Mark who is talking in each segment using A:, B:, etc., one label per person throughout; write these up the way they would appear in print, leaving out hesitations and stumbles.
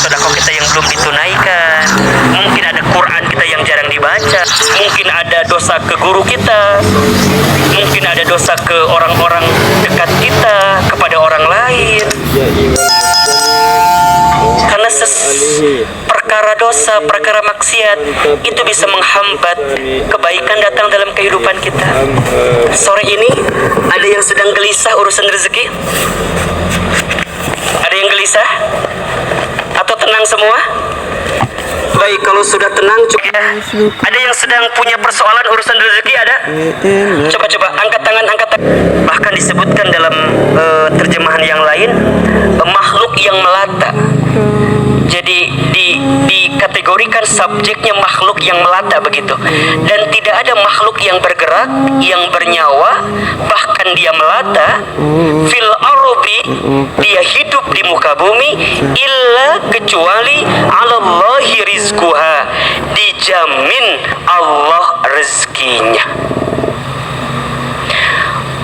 A: sedekah kita yang belum ditunaikan, mungkin ada Quran kita yang jarang dibaca, mungkin ada dosa ke guru kita, mungkin ada dosa ke orang-orang dekat kita, kepada orang lain. Karena perkara dosa, perkara maksiat itu bisa menghambat kebaikan datang dalam kehidupan kita. Sore ini ada yang sedang gelisah urusan rezeki? Ada yang gelisah? Atau tenang semua? Baik, kalau sudah tenang cukup ya. Ada yang sedang punya persoalan urusan rezeki, ada? Coba angkat tangan, angkat tangan. Bahkan disebutkan dalam terjemahan yang lain, makhluk yang melata. Jadi dikategorikan subjeknya makhluk yang melata begitu. Dan tidak ada makhluk yang bergerak, yang bernyawa, bahkan dia melata fil ardi, dia hidup di muka bumi, illa kecuali 'alallahi rizquha, dijamin Allah rezekinya.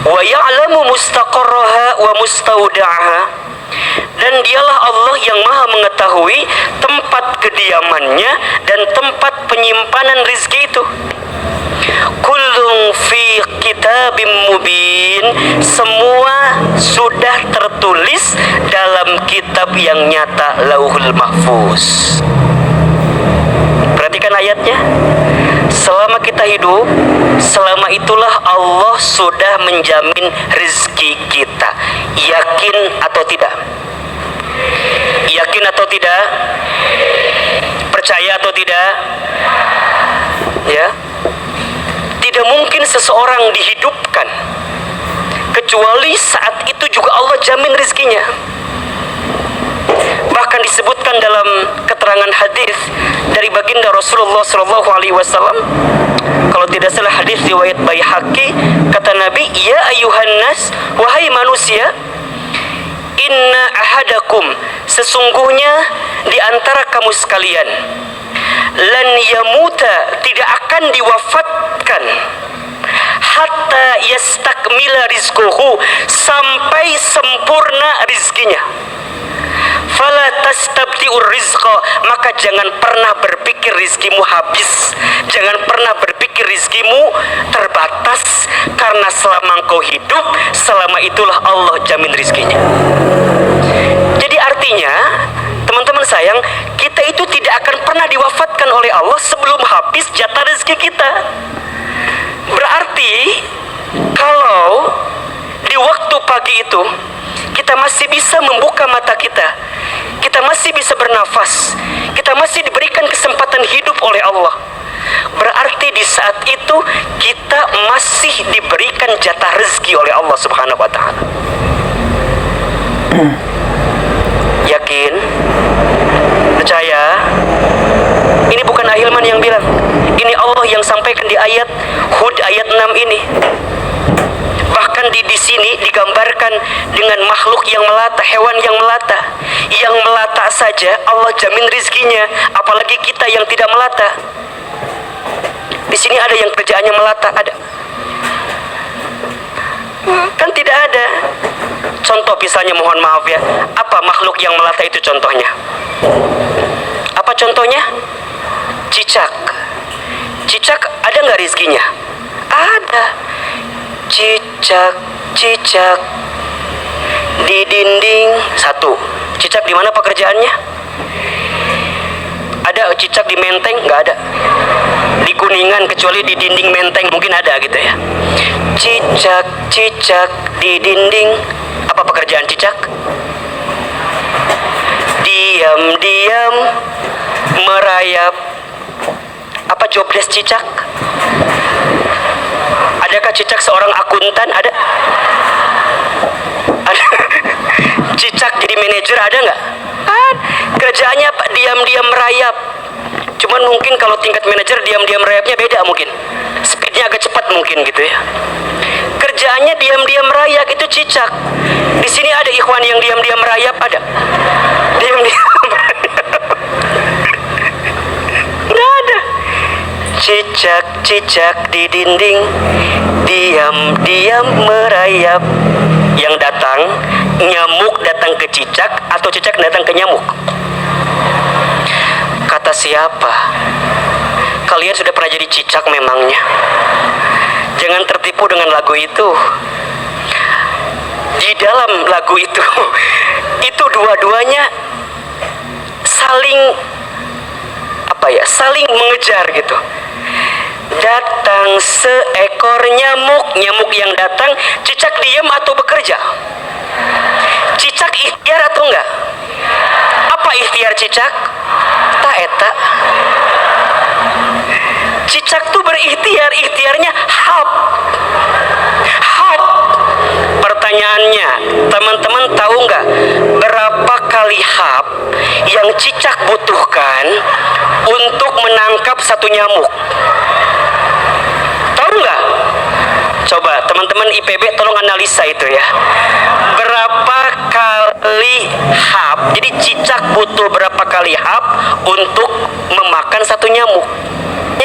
A: Wa ya'lamu mustaqarraha wa mustaudaha, dan dialah Allah yang maha mengetahui tempat kediamannya dan tempat penyimpanan rizki itu. Kullun fi kitabim mubin, semua sudah tertulis dalam kitab yang nyata, Lauhul Mahfuz. Perhatikan ayatnya. Selama kita hidup, selama itulah Allah sudah menjamin rezeki kita. Yakin atau tidak? Yakin atau tidak? Percaya atau tidak? Ya. Tidak mungkin seseorang dihidupkan kecuali saat itu juga Allah jamin rezekinya. Bahkan disebutkan dalam keterangan hadis dari baginda Rasulullah SAW, kalau tidak salah hadis riwayat Baihaqi, kata Nabi, ya ayuhan nas, wahai manusia, inna ahadakum, sesungguhnya di antara kamu sekalian, lan yamuta, tidak akan diwafatkan, hatta yastakmila rizquhu, sampai sempurna rizkinya. Fala tastabti'ur rizqa, maka jangan pernah berpikir rizkimu habis, jangan pernah berpikir rizkimu terbatas, karena selama engkau hidup, selama itulah Allah jamin rizkinya. Jadi artinya, teman-teman sayang, kita itu tidak akan pernah diwafatkan oleh Allah sebelum habis jatah rezeki kita. Berarti kalau di waktu pagi itu kita masih bisa membuka mata kita, kita masih bisa bernafas, kita masih diberikan kesempatan hidup oleh Allah, berarti di saat itu kita masih diberikan jatah rezeki oleh Allah Subhanahu wa ta'ala. Yakin? Percaya? Ini bukan Ahilman yang bilang, ini Allah yang sampaikan di ayat Hud ayat 6 ini. Bahkan di sini digambarkan dengan makhluk yang melata, hewan yang melata. Yang melata saja Allah jamin rizkinya, apalagi kita yang tidak melata. Di sini ada yang kerjaannya melata, ada? Kan tidak ada. Contoh misalnya, mohon maaf ya, apa makhluk yang melata itu contohnya? Apa contohnya? Cicak. Cicak ada nggak rizkinya? Ada. Cicak di dinding satu. Cicak di mana pekerjaannya? Ada cicak di Menteng? Nggak ada. Di Kuningan, kecuali di dinding Menteng mungkin ada gitu ya. Cicak di dinding. Apa pekerjaan cicak? Diam-diam merayap. Apa job desk cicak? Adakah cicak seorang akuntan? Ada? Ada. Cicak jadi manajer, ada nggak? Kerjaannya apa? Diam-diam merayap. Cuman mungkin kalau tingkat manajer diam-diam merayapnya beda mungkin. Speednya agak cepat mungkin gitu ya. Kerjaannya diam-diam merayap, itu cicak. Di sini ada ikhwan yang diam-diam merayap, ada? Diam-diam merayap. Nggak ada. Cicak-cicak di dinding, diam-diam merayap. Yang datang nyamuk datang ke cicak atau cicak datang ke nyamuk? Kata siapa? Kalian sudah pernah jadi cicak memangnya? Jangan tertipu dengan lagu itu. Di dalam lagu itu dua-duanya saling mengejar gitu. Datang seekor nyamuk yang datang, cicak diam atau bekerja? Cicak ikhtiar atau enggak? Apa ikhtiar cicak? Tak eta. Cicak tuh berikhtiar, ikhtiarnya hap. Pertanyaannya, teman-teman tahu nggak berapa kali hap yang cicak butuhkan untuk menangkap satu nyamuk? Tahu nggak? Coba teman-teman IPB tolong analisa itu ya. Berapa kali hap? Jadi cicak butuh berapa kali hap untuk memakan satu nyamuk?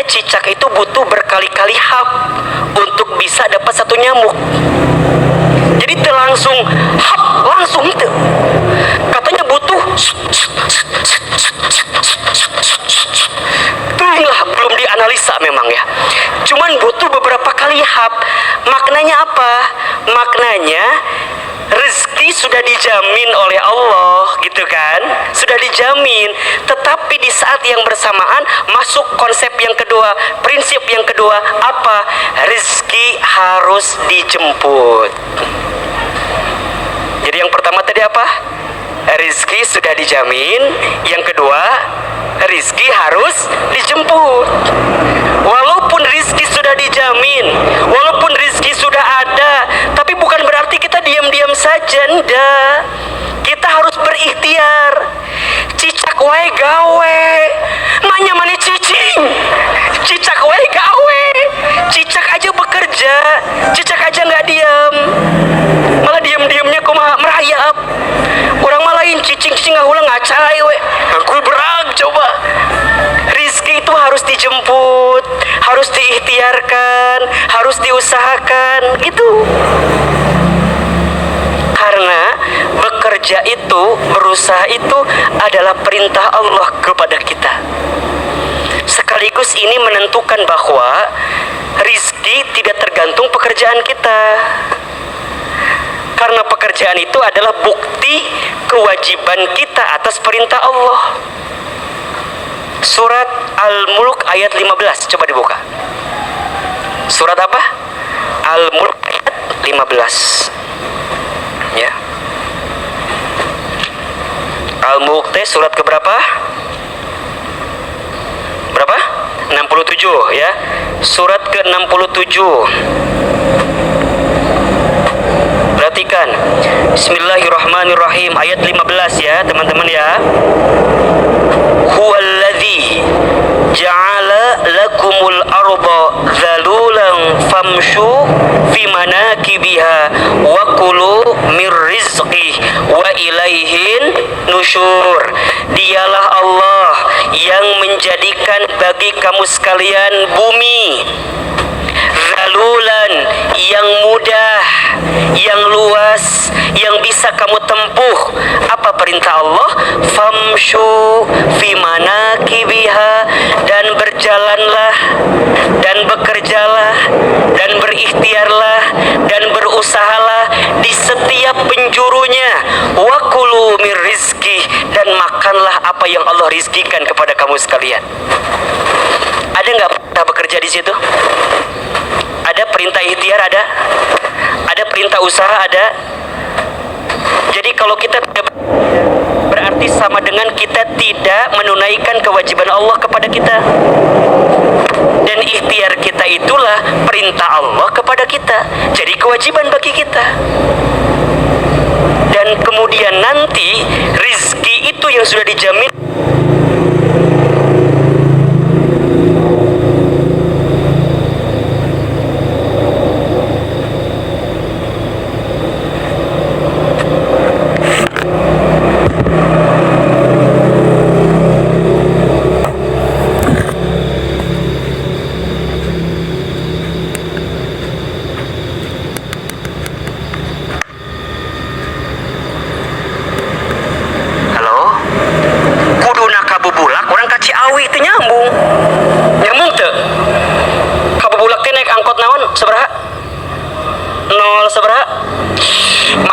A: Cicak itu butuh berkali-kali hap untuk bisa dapat satu nyamuk. Jadi itu langsung hap, langsung itu. Katanya butuh itulah belum dianalisa memang ya. Cuman butuh beberapa kali hap. Maknanya apa? Maknanya rezeki sudah dijamin oleh Allah gitu kan, sudah dijamin. Tetapi di saat yang bersamaan masuk konsep yang kedua, prinsip yang kedua apa? Rezeki harus dijemput. Jadi yang pertama tadi apa? Rezeki sudah dijamin. Yang kedua, rezeki harus dijemput. Walaupun rezeki sudah dijamin, walaupun rezeki sudah ada, tapi bukan berarti kita diam-diam saja. Ndak. Kita harus berikhtiar. Cicak wae gawe, manya mana cicing. Cicak wae gawe, cicak aja bekerja, cicak aja nggak diam. Malah diam-diamnya kumaha merayap. Orang malah lain cicing-cicing ngahulang ngacai we. Aku berang coba. Rizki itu harus dijemput, harus diikhtiarkan, harus diusahakan gitu. Karena bekerja itu, berusaha itu adalah perintah Allah kepada kita. Sekaligus ini menentukan bahwa rizki tidak tergantung pekerjaan kita. Karena pekerjaan itu adalah bukti kewajiban kita atas perintah Allah. Surat Al-Mulk ayat 15, coba dibuka. Surat apa? Al-Mulk ayat 15. Ya. Al-Mulk surat keberapa? Berapa? 67 ya. Surat ke-67. Perhatikan. Bismillahirrahmanirrahim ayat 15 ya, teman-teman ya. Huwallazi ja'ala lakumul arda zalulan famshu fi manakibiha wa kulu mir rizqi wa ilaihin nusyur. Dialah Allah yang menjadikan bagi kamu sekalian bumi zalulan, yang mudah, yang luas, yang bisa kamu tempuh. Apa perintah Allah? Famshu fi manakibiha, dan berjalanlah dan bekerjalah dan berikhtiarlah dan berusahalah di setiap penjurunya. Wa kulu mir rizki, dan makanlah apa yang Allah rizkikan kepada kamu sekalian. Ada nggak perintah bekerja di situ? Ada perintah ikhtiar, ada perintah usaha, ada. Jadi kalau kita tidak berarti sama dengan kita tidak menunaikan kewajiban Allah kepada kita. Dan ikhtiar kita itulah perintah Allah kepada kita, jadi kewajiban bagi kita. Dan kemudian nanti rizki itu yang sudah dijamin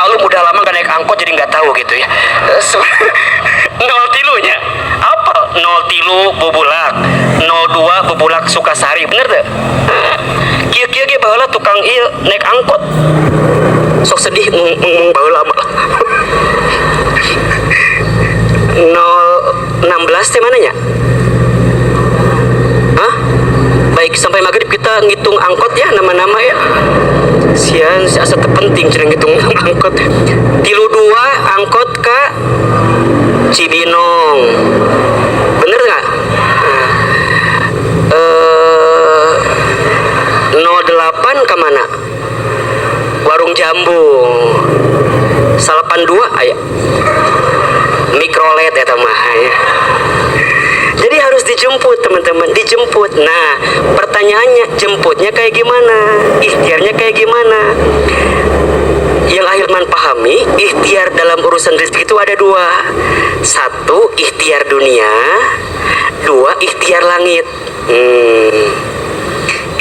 A: maklum udah lama gak naik angkot jadi nggak tahu gitu ya. 03 nya apa? 03 Bubulak, 02 Bubulak Sukasari, bener deh. Kia-kia ge baheula tukang ieu naik angkot. Sok sedih ngomong baheula mah. 016 teh mananya? Hah? Baik, sampai maghrib kita ngitung angkot ya, nama-nama ya. Sian, asa terpenting cenah ngitung angkot. 32 angkot ka Cibinong. Bener nggak? 08 ke mana? Warung Jambung. 82 aya. Mikrolet eta mah ya. Jadi harus dijemput teman-teman, dijemput. Nah, pertanyaannya jemputnya kayak gimana? Ikhtiarnya kayak gimana? Yang Ahilman pahami, ikhtiar dalam urusan rezeki itu ada dua. Satu, ikhtiar dunia. Dua, ikhtiar langit.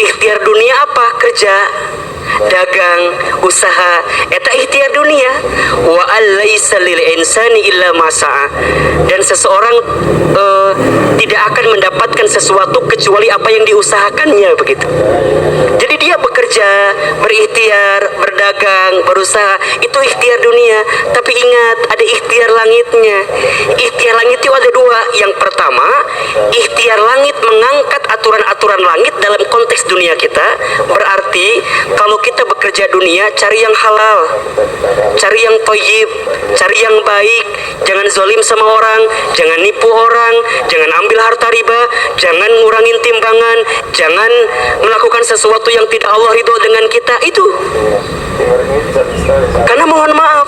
A: Ikhtiar dunia apa? Kerja, dagang, usaha, eta ikhtiar dunia. Wa allaisa lil insani illa ma sa'a. Dan seseorang tidak akan mendapatkan sesuatu kecuali apa yang diusahakannya, begitu. Jadi dia bekerja, berikhtiar, berdagang, berusaha, itu ikhtiar dunia. Tapi ingat, ada ikhtiar langitnya. Ikhtiar langit itu ada dua. Yang pertama, ikhtiar langit mengangkat aturan-aturan langit dalam konteks dunia kita. Berarti kalau kita bekerja dunia, cari yang halal, cari yang thayyib, cari yang baik. Jangan zalim sama orang, jangan nipu orang, jangan ambil harta riba, jangan ngurangin timbangan, jangan melakukan sesuatu yang tidak Allah ridho dengan kita. Itu karena mohon maaf,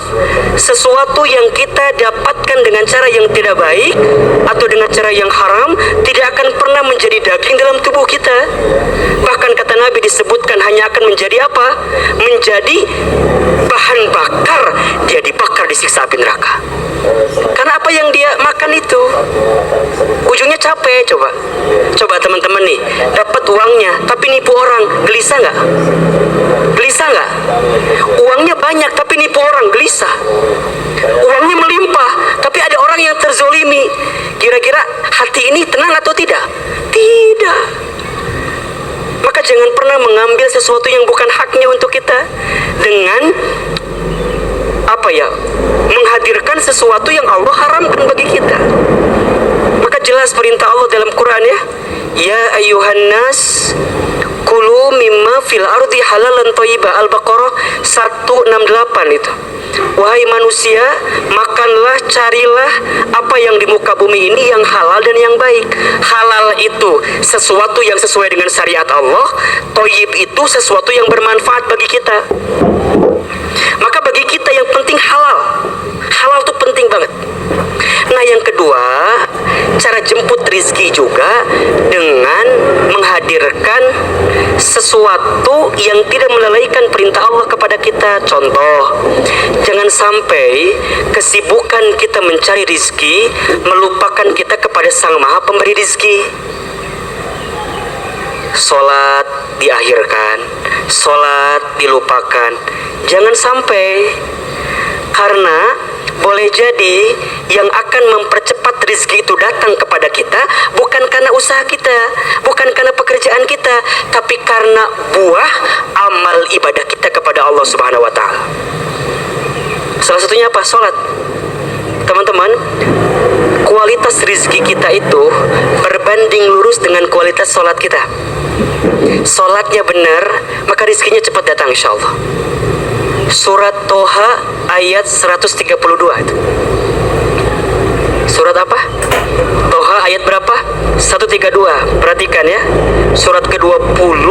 A: sesuatu yang kita dapatkan dengan cara yang tidak baik atau dengan cara yang haram tidak akan pernah menjadi daging dalam tubuh kita. Bahkan kata Nabi disebutkan hanya akan menjadi apa? Menjadi bahan bakar, dia dibakar di siksa api neraka. Karena apa yang dia makan itu ujungnya capek. Coba teman-teman nih, dapat uangnya tapi nipu orang, gelisah nggak? Gelisah nggak? Uangnya banyak tapi nipu orang, gelisah. Uangnya melimpah tapi ada orang yang terzolimi, kira-kira hati ini tenang atau tidak? Tidak. Maka jangan pernah mengambil sesuatu yang bukan haknya untuk kita dengan menghadirkan sesuatu yang Allah haramkan bagi kita. Maka jelas perintah Allah dalam Quran ya, ya ayuhan nas kulu mimma fil ardi halalan thayyiba. Al-Baqarah 168 itu. Wahai manusia, makanlah, carilah apa yang di muka bumi ini yang halal dan yang baik. Halal itu sesuatu yang sesuai dengan syariat Allah. Thayyib itu sesuatu yang bermanfaat bagi kita. Maka bagi kita yang penting halal. Halal itu penting banget. Nah yang kedua, cara jemput rizki juga dengan menghadirkan sesuatu yang tidak melalaikan perintah Allah kepada kita. Contoh, jangan sampai kesibukan kita mencari rizki melupakan kita kepada Sang Maha Pemberi rizki. Sholat diakhirkan, sholat dilupakan. Jangan sampai, karena boleh jadi yang akan mempercepat rizki itu datang kepada kita bukan karena usaha kita, bukan karena pekerjaan kita, tapi karena buah amal ibadah kita kepada Allah Subhanahu wa Ta'ala. Salah satunya apa? Sholat. Teman-teman, kualitas rizki kita itu berbanding lurus dengan kualitas sholat kita. Sholatnya benar, maka rizkinya cepat datang insya Allah. Surat Toha ayat 132 itu. Surat apa? Toha ayat berapa? 132. Perhatikan ya. Surat ke-20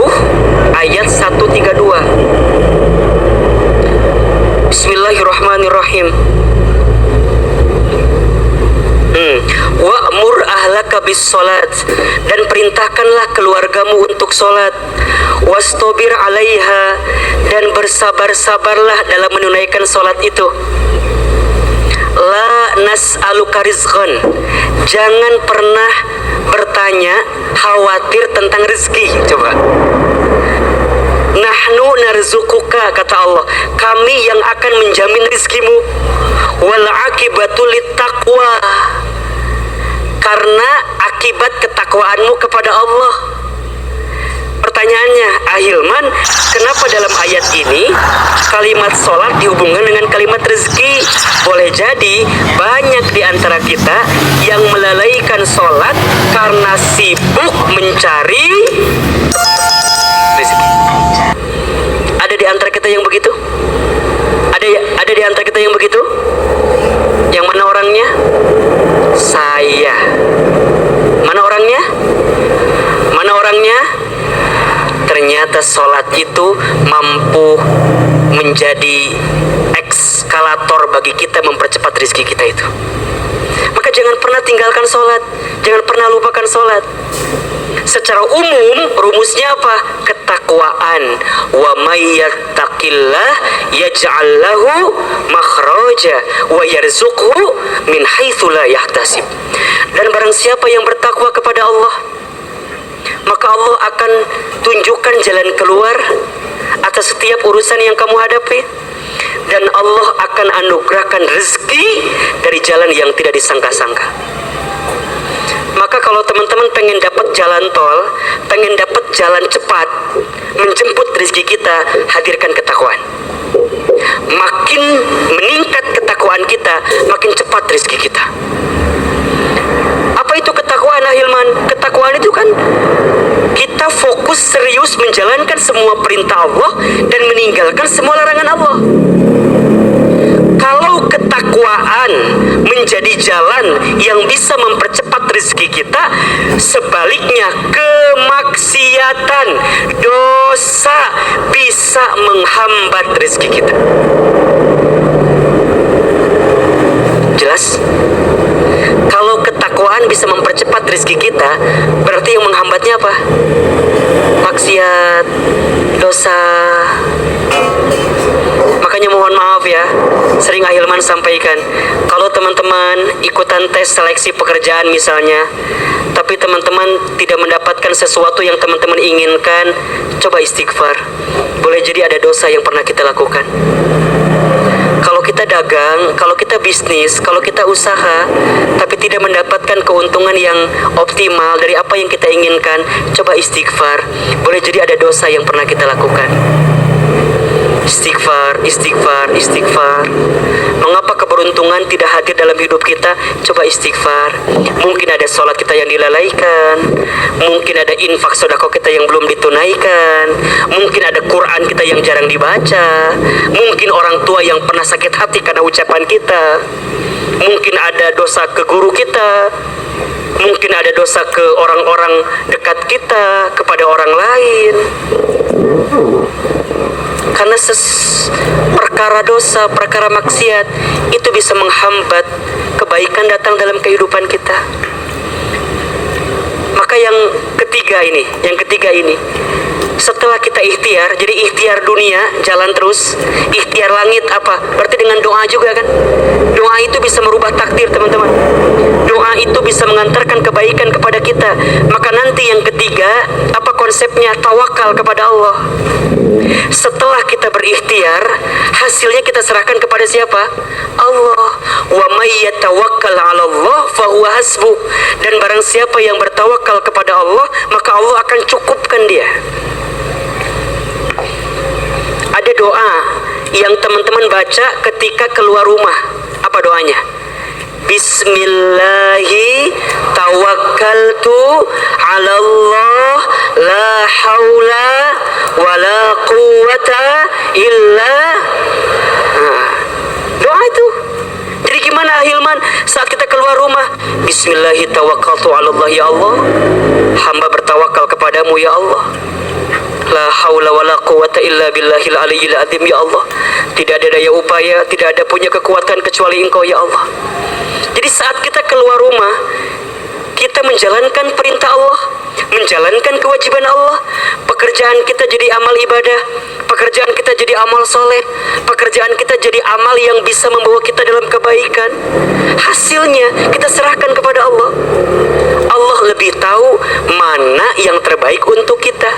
A: ayat 132. Bismillahirrahmanirrahim. Wa'mur ahlaka bis salat, dan perintahkanlah keluargamu untuk salat. Wastobir 'alaiha, dan bersabar-sabarlah dalam menunaikan salat itu. La nas'aluka rizqan, jangan pernah bertanya khawatir tentang rezeki. Coba. Nahnu narzuquka maka kata Allah, kami yang akan menjamin rizkimu. Wal akibatu littaqwa, karena akibat ketakwaanmu kepada Allah. Pertanyaannya, Ahilman, kenapa dalam ayat ini kalimat sholat dihubungkan dengan kalimat rezeki? Boleh jadi banyak di antara kita yang melalaikan sholat karena sibuk mencari rezeki. Ada di antara kita yang begitu? Ada di antara kita yang begitu? Yang mana orangnya? Saya. Mana orangnya? Mana orangnya? Ternyata sholat itu mampu menjadi eskalator bagi kita mempercepat rezeki kita itu. Maka jangan pernah tinggalkan sholat, jangan pernah lupakan sholat. Secara umum rumusnya apa? Ketakwaan. Wa may yattaqillah yaj'al lahu makhraja wa yarzuqhu min haitsu la yahtasib. Dan barang siapa yang bertakwa kepada Allah, maka Allah akan tunjukkan jalan keluar atas setiap urusan yang kamu hadapi, dan Allah akan anugerahkan rezeki dari jalan yang tidak disangka-sangka. Maka kalau teman-teman pengen dapat jalan tol, pengen dapat jalan cepat menjemput rezeki kita, hadirkan ketakwaan. Makin meningkat ketakwaan kita, makin cepat rezeki kita. Apa itu ketakwaan, Ahilman? Ketakwaan itu kan kita fokus serius menjalankan semua perintah Allah dan meninggalkan semua larangan Allah. Kalau ketakwaan menjadi jalan yang bisa mempercepat rezeki kita, sebaliknya kemaksiatan, dosa bisa menghambat rezeki kita. Jelas? Kalau ketakwaan bisa mempercepat rezeki kita, berarti yang menghambatnya apa? Maksiat, dosa. Makanya mohon maaf ya, sering Ahilman sampaikan, kalau teman-teman ikutan tes seleksi pekerjaan misalnya, tapi teman-teman tidak mendapatkan sesuatu yang teman-teman inginkan, coba istighfar. Boleh jadi ada dosa yang pernah kita lakukan. Kalau kita dagang, kalau kita bisnis, kalau kita usaha, tapi tidak mendapatkan keuntungan yang optimal dari apa yang kita inginkan, coba istighfar. Boleh jadi ada dosa yang pernah kita lakukan. Istighfar, istighfar, istighfar. Mengapa keberuntungan tidak hadir dalam hidup kita? Coba istighfar. Mungkin ada sholat kita yang dilalaikan, mungkin ada infak sedekah kita yang belum ditunaikan, mungkin ada Quran kita yang jarang dibaca, mungkin orang tua yang pernah sakit hati karena ucapan kita, mungkin ada dosa ke guru kita, mungkin ada dosa ke orang-orang dekat kita, kepada orang lain. Karena perkara dosa, perkara maksiat itu bisa menghambat kebaikan datang dalam kehidupan kita. Maka yang ketiga ini, setelah kita ikhtiar, jadi ikhtiar dunia jalan terus, ikhtiar langit apa? Berarti dengan doa juga kan? Doa itu bisa merubah takdir, teman-teman. Doa itu bisa mengantarkan kebaikan kepada kita. Maka nanti yang ketiga, apa konsepnya? Tawakal kepada Allah. Setelah kita berikhtiar, hasilnya kita serahkan kepada siapa? Allah. Wa may yatawakkal 'ala Allah fa huwa hasbuh. Dan barang siapa yang bertawakal kepada Allah, maka Allah akan cukupkan dia. Ada doa yang teman-teman baca ketika keluar rumah. Apa doanya? Bismillahi tawakkaltu 'ala Allah la haula wala quwwata illa. Doa itu. Jadi gimana Ahilman saat kita keluar rumah? Bismillahi tawakkaltu 'ala Allah, ya Allah, hamba bertawakal kepadamu ya Allah. La haula wala quwwata illa billahil aliyyil azim, ya Allah. Tidak ada daya upaya, tidak ada punya kekuatan kecuali Engkau ya Allah. Jadi saat kita keluar rumah, kita menjalankan perintah Allah, menjalankan kewajiban Allah. Pekerjaan kita jadi amal ibadah, pekerjaan kita jadi amal soleh, pekerjaan kita jadi amal yang bisa membawa kita dalam kebaikan. Hasilnya kita serahkan kepada Allah. Allah lebih tahu mana yang terbaik untuk kita.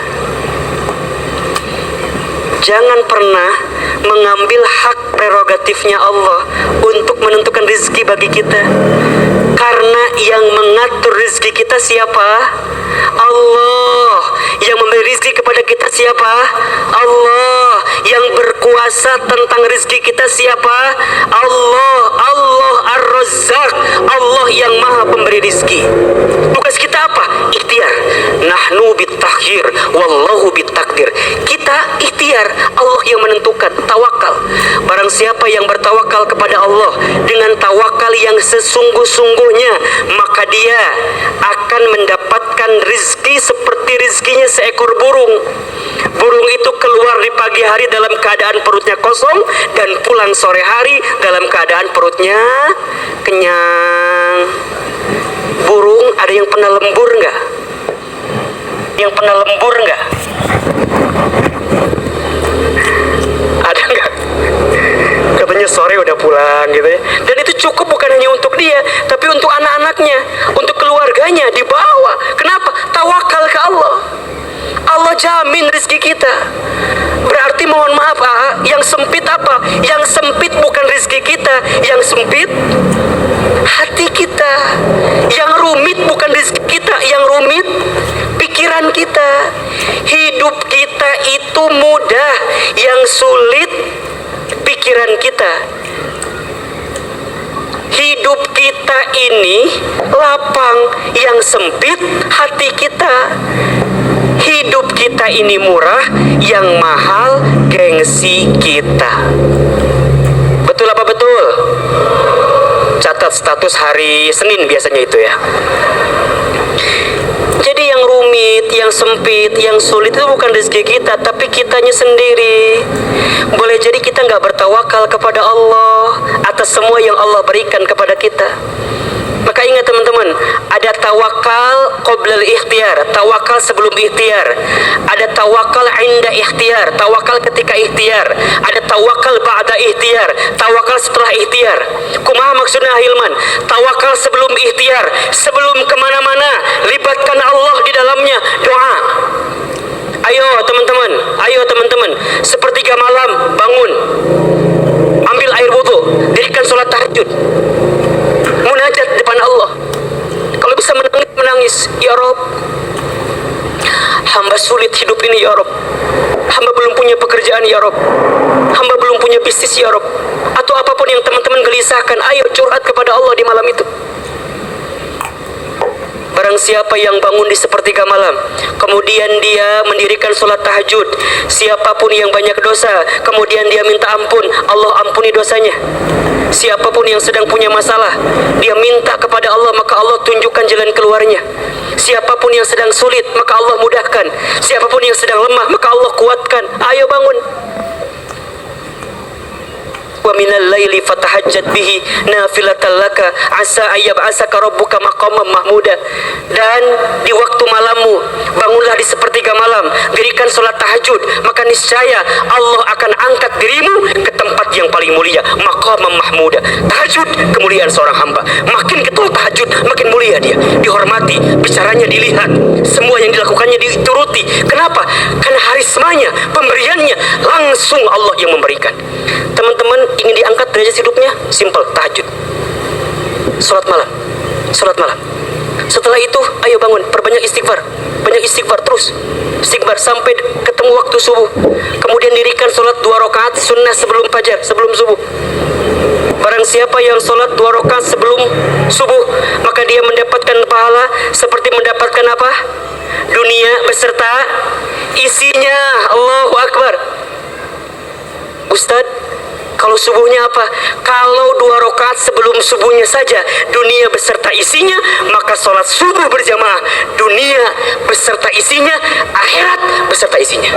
A: Jangan pernah mengambil hak prerogatifnya Allah untuk menentukan rezeki bagi kita. Karena yang mengatur rezeki kita siapa? Allah. Yang memberi rezeki kepada kita siapa? Allah. Yang berkuasa tentang rezeki kita siapa? Allah. Allah Ar-Razzaq. Allah yang maha pemberi rezeki. Tugas kita apa? Ikhtiar. Nahnu bitakhir, wallahu bitakdir. Kita ikhtiar, Allah yang menentukan. Tawakal. Barang siapa yang bertawakal kepada Allah dengan tawakal yang sesungguh-sungguhnya, maka dia akan mendapatkan rezeki seperti rezekinya seekor burung. Burung itu keluar di pagi hari dalam keadaan perutnya kosong dan pulang sore hari dalam keadaan perutnya kenyang. Burung ada yang pernah lembur nggak? Yang pernah lembur nggak? Ada nggak? Katanya sore udah pulang gitu ya. Dan itu cukup bukan hanya untuk dia, tapi untuk anak-anaknya, untuk keluarganya dibawa. Kenapa? Tawakal ke Allah. Allah jamin rezeki kita. Berarti mohon maaf, yang sempit apa? Yang sempit bukan rezeki kita, yang sempit hati kita. Yang rumit bukan rezeki kita, yang rumit pikiran kita. Hidup kita itu mudah, yang sulit pikiran kita. Hidup kita ini lapang, yang sempit hati kita. Hidup kita ini murah, yang mahal gengsi kita. Betul apa betul? Catat status hari Senin biasanya itu ya. Jadi yang rumit, yang sempit, yang sulit itu bukan rezeki kita, tapi kitanya sendiri. Boleh jadi kita nggak bertawakal kepada Allah atas semua yang Allah berikan kepada kita. Maka ingat teman-teman, ada tawakal qoblal ikhtiar, tawakal sebelum ikhtiar. Ada tawakal inda ikhtiar, tawakal ketika ikhtiar. Ada tawakal ba'da ikhtiar, tawakal setelah ikhtiar. Kumaha maksudnya Hilman? Tawakal sebelum ikhtiar, sebelum kemana-mana, libatkan Allah di dalamnya, doa. Ayo teman-teman, sepertiga malam bangun, ambil air wudhu, dirikan sholat tahajud, munajat depan Allah. Kalau bisa menangis, ya Rob, hamba sulit hidup ini ya Rob. Hamba belum punya pekerjaan ya Rob. Hamba belum punya bisnis ya Rob. Atau apapun yang teman-teman gelisahkan, ayo curhat kepada Allah di malam itu. Barang siapa yang bangun di sepertiga malam, kemudian dia mendirikan sholat tahajud, siapapun yang banyak dosa, kemudian dia minta ampun, Allah ampuni dosanya. Siapapun yang sedang punya masalah, dia minta kepada Allah, maka Allah tunjukkan jalan keluarnya. Siapapun yang sedang sulit, maka Allah mudahkan. Siapapun yang sedang lemah, maka Allah kuatkan. Ayo bangun. Wa minal laili fatahajjat bihi nafilatan laka asa ayyab'asaka rabbuka maqaman mahmuda. Dan di waktu malammu, bangunlah di sepertiga malam, dirikan salat tahajud, maka niscaya Allah akan angkat dirimu ke tempat yang paling mulia, maqaman mahmuda. Tahajud kemuliaan seorang hamba. Makin getol tahajud, makin mulia dia, dihormati, bicaranya dilihat, semua yang dilakukannya dituruti. Kenapa? Karena harismanya, pemberiannya langsung Allah yang memberikan. Teman-teman ingin diangkat derajat hidupnya, simple, tahajud, sholat malam. Setelah itu ayo bangun, perbanyak istighfar, banyak istighfar terus, istighfar sampai ketemu waktu subuh. Kemudian dirikan sholat 2 rakaat sunnah sebelum fajar, sebelum subuh. Barang siapa yang sholat 2 rakaat sebelum subuh, maka dia mendapatkan pahala seperti mendapatkan apa? Dunia beserta isinya. Allahu Akbar. Ustadz, kalau subuhnya apa? Kalau 2 rakaat sebelum subuhnya saja dunia beserta isinya, maka sholat subuh berjamaah dunia beserta isinya, akhirat beserta isinya.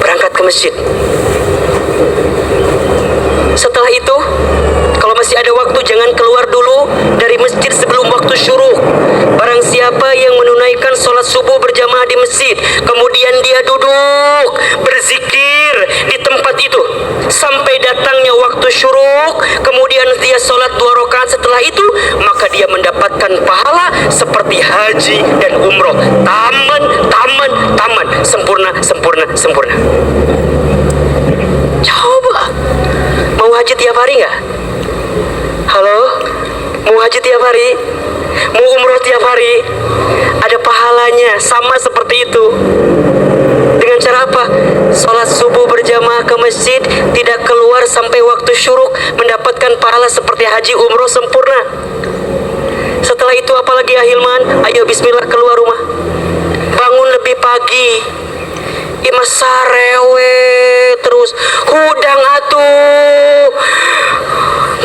A: Berangkat ke masjid. Setelah itu, kalau masih ada waktu, jangan keluar dulu dari masjid sebelum waktu syuruq. Barang siapa yang menunaikan sholat subuh berjamaah di masjid, kemudian dia duduk berzikir di tempat itu sampai datangnya waktu syuruq, kemudian dia sholat 2 rakaat rakaat setelah itu, maka dia mendapatkan pahala seperti haji dan umroh. Taman, taman, taman, sempurna, sempurna, sempurna. Coba, mau haji tiap hari nggak? Halo, mau haji tiap hari? Mau umroh tiap hari? Ada pahalanya, sama seperti itu. Dengan cara apa? Sholat subuh berjamaah ke masjid, tidak keluar sampai waktu syuruk, mendapatkan pahala seperti haji umroh sempurna. Setelah itu apalagi ya Hilman? Ayo bismillah keluar rumah. Bangun lebih pagi. Ima sarewe terus hudang atuh.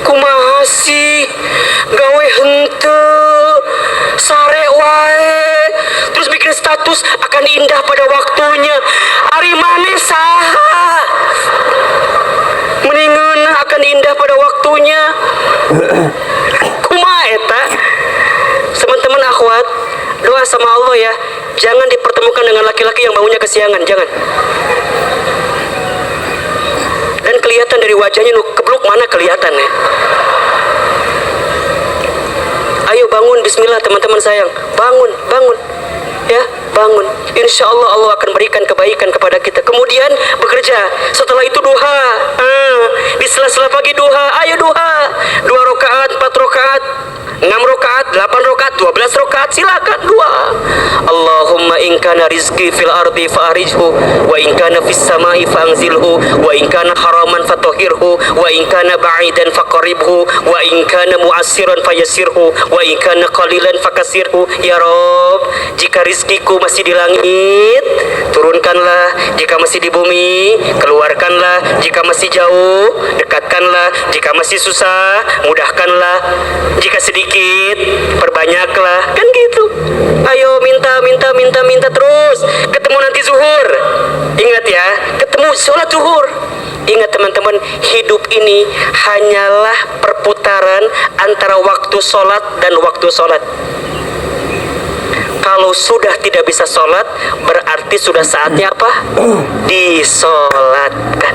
A: Kumaha sih gawe henteu sare wae, terus bikin status akan indah pada waktunya. Ari maneh saha mendingan akan indah pada waktunya. Kumaha eta? Teman-teman akhwat, doa sama Allah ya, jangan dipertemukan dengan laki-laki yang bangunnya kesiangan, jangan. Dan kelihatan dari wajahnya kebluk mana kelihatan ya. Ayo bangun, bismillah teman-teman sayang. Bangun, bangun. Ya, bangun. Insya Allah Allah akan berikan kebaikan kepada kita. Kemudian bekerja. Setelah itu duha. Di sela-sela pagi duha. Ayo duha. 2 rakaat, 4 rakaat, 6 rakaat, 8 rakaat, 12 rakaat, silakan dua. Allahumma in kana rizqi fil ardi fa'rijhu wa in kana fis samai fa'anzilhu wa in kana haraman fatahhirhu wa in kana ba'idan faqaribhu wa in kana mu'assiran fayassirhu wa in kana qalilan fakasirhu. Ya Rob, jika rizkiku masih di langit, turunkanlah. Jika masih di bumi, keluarkanlah. Jika masih jauh, dekatkanlah. Jika masih susah, mudahkanlah. Jika sedikit, perbanyaklah. Kan gitu. Ayo minta, minta, minta, minta terus. Ketemu nanti zuhur. Ingat ya, ketemu sholat zuhur. Ingat teman-teman, hidup ini hanyalah perputaran antara waktu sholat dan waktu sholat. Kalau sudah tidak bisa sholat, berarti sudah saatnya apa? Disolatkan.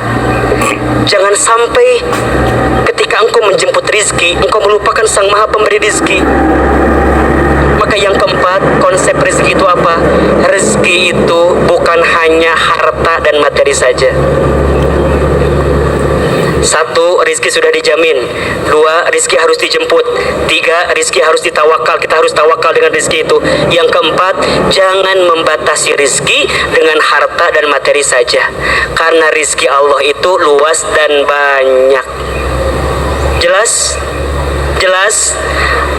A: Jangan sampai ketika engkau menjemput rizki, engkau melupakan sang maha pemberi rizki. Maka yang keempat, konsep rizki itu apa? Rizki itu bukan hanya harta dan materi saja. 1, rizki sudah dijamin. 2, rizki harus dijemput. 3, rizki harus ditawakal. Kita harus tawakal dengan rizki itu. Yang keempat, jangan membatasi rizki dengan harta dan materi saja. Karena rizki Allah itu luas dan banyak. Jelas? Jelas?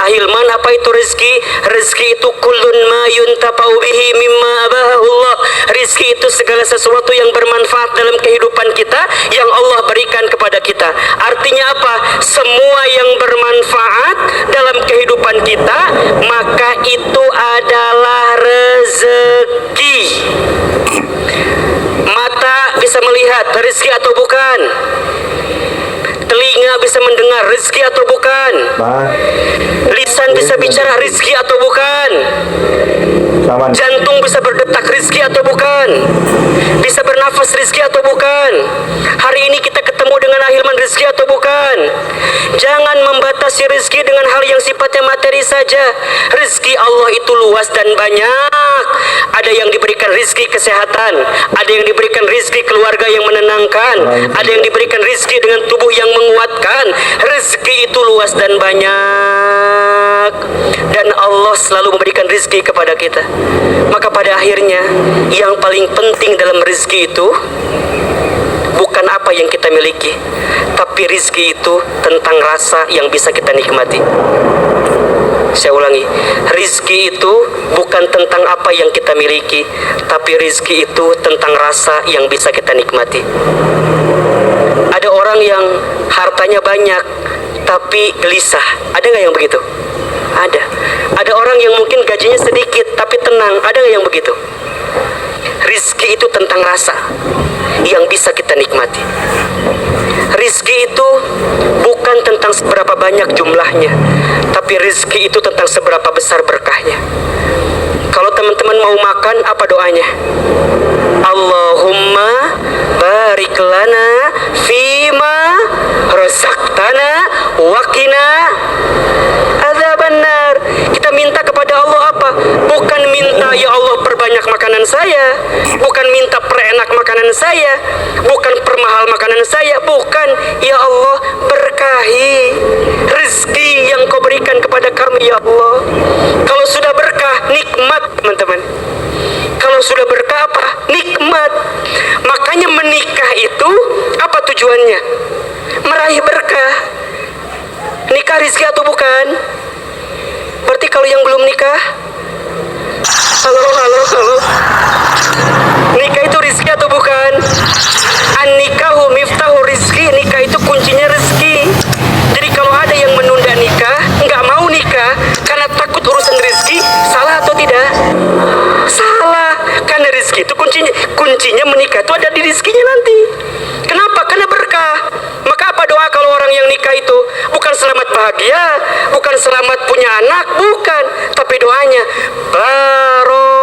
A: Ahilman, apa itu rizki? Rizki itu kullun ma yuntafa'u bihi mimma abahullah. Rizki itu segala sesuatu yang bermanfaat dalam kehidupan kita, yang Allah berikan kepada kita. Artinya apa? Semua yang bermanfaat dalam kehidupan kita, maka itu adalah rezeki. Mata bisa melihat, rezeki atau bukan? Telinga bisa mendengar, rezeki atau bukan? Lisan bisa bicara, rezeki atau bukan? Jantung bisa berdetak, rezeki atau bukan? Bisa bernafas, rezeki atau bukan? Hari ini kita ketemu dengan Ahilman, rezeki atau bukan? Jangan membatasi rezeki dengan hal yang sifatnya materi saja. Rezeki Allah itu luas dan banyak. Ada yang diberikan rezeki kesehatan, ada yang diberikan rezeki keluarga yang menenangkan, ada yang diberikan rezeki dengan tubuh yang menguatkan. Rezeki itu luas dan banyak, dan Allah selalu memberikan rezeki kepada kita. Maka pada akhirnya yang paling penting dalam rezeki itu bukan apa yang kita miliki, tapi rezeki itu tentang rasa yang bisa kita nikmati. Saya ulangi, rizki itu bukan tentang apa yang kita miliki, tapi rizki itu tentang rasa yang bisa kita nikmati. Ada orang yang hartanya banyak tapi gelisah, ada nggak yang begitu? Ada. Ada orang yang mungkin gajinya sedikit tapi tenang, ada nggak yang begitu? Rizki itu tentang rasa yang bisa kita nikmati. Rizki itu bukan tentang seberapa banyak jumlahnya, tapi rizki itu tentang seberapa besar berkahnya. Kalau teman-teman mau makan, apa doanya? Allahumma barik lana fima razaqtana wa qina Bukan minta ya Allah perbanyak makanan saya, bukan minta perenak makanan saya, bukan permahal makanan saya, bukan. Ya Allah, berkahi rezeki yang kau berikan kepada kami ya Allah. Kalau sudah berkah, nikmat teman-teman. Kalau sudah berkah apa? Nikmat. Makanya menikah itu apa tujuannya? Meraih berkah. Nikah rizki atau bukan? Berarti kalau yang belum nikah, halo. Nikah itu rizki atau bukan? An-nikahu miftahu rizki. Nikah itu kuncinya rizki. Jadi kalau ada yang menunda nikah, nggak mau nikah karena takut urusan rizki, salah atau tidak? Salah. Karena rizki itu kuncinya menikah itu ada di rizkinya nanti. Kenapa? Karena berkah. Maka apa doa kalau orang yang nikah itu? Bukan selamat bahagia, bukan selamat punya anak, bukan. Tapi doanya Barokallahu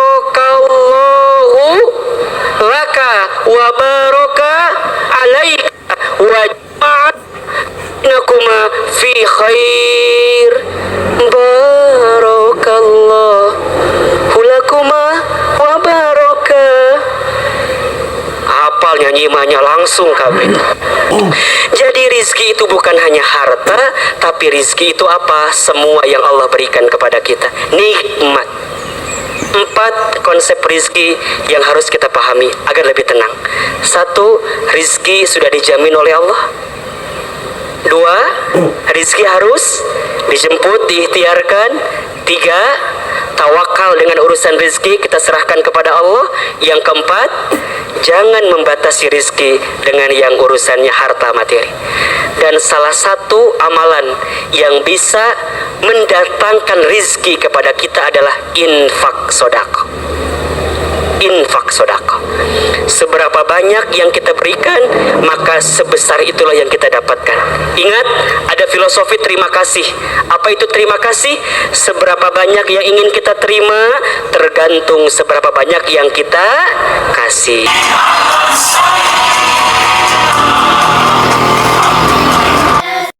A: laka wa baraka alaika wa ja'alnakuma fi khair. Barakallahu lakuma wa baraka. Hafal nyanyimannya langsung kami. Jadi rizki itu bukan hanya harta, tapi rizki itu apa? Semua yang Allah berikan kepada kita. Nikmat. 4 konsep rizki yang harus kita pahami agar lebih tenang. 1, rizki sudah dijamin oleh Allah. 2, rizki harus dijemput, diikhtiarkan. 3, tawakal dengan urusan rizki, kita serahkan kepada Allah. Yang keempat, jangan membatasi rizki dengan yang urusannya harta materi. Dan salah satu amalan yang bisa mendatangkan rizki kepada kita adalah infak sodako. Infak sodako. Seberapa banyak yang kita berikan, maka sebesar itulah yang kita dapatkan. Ingat, ada filosofi terima kasih. Apa itu terima kasih? Seberapa banyak yang ingin kita terima, tergantung seberapa banyak yang kita kasih.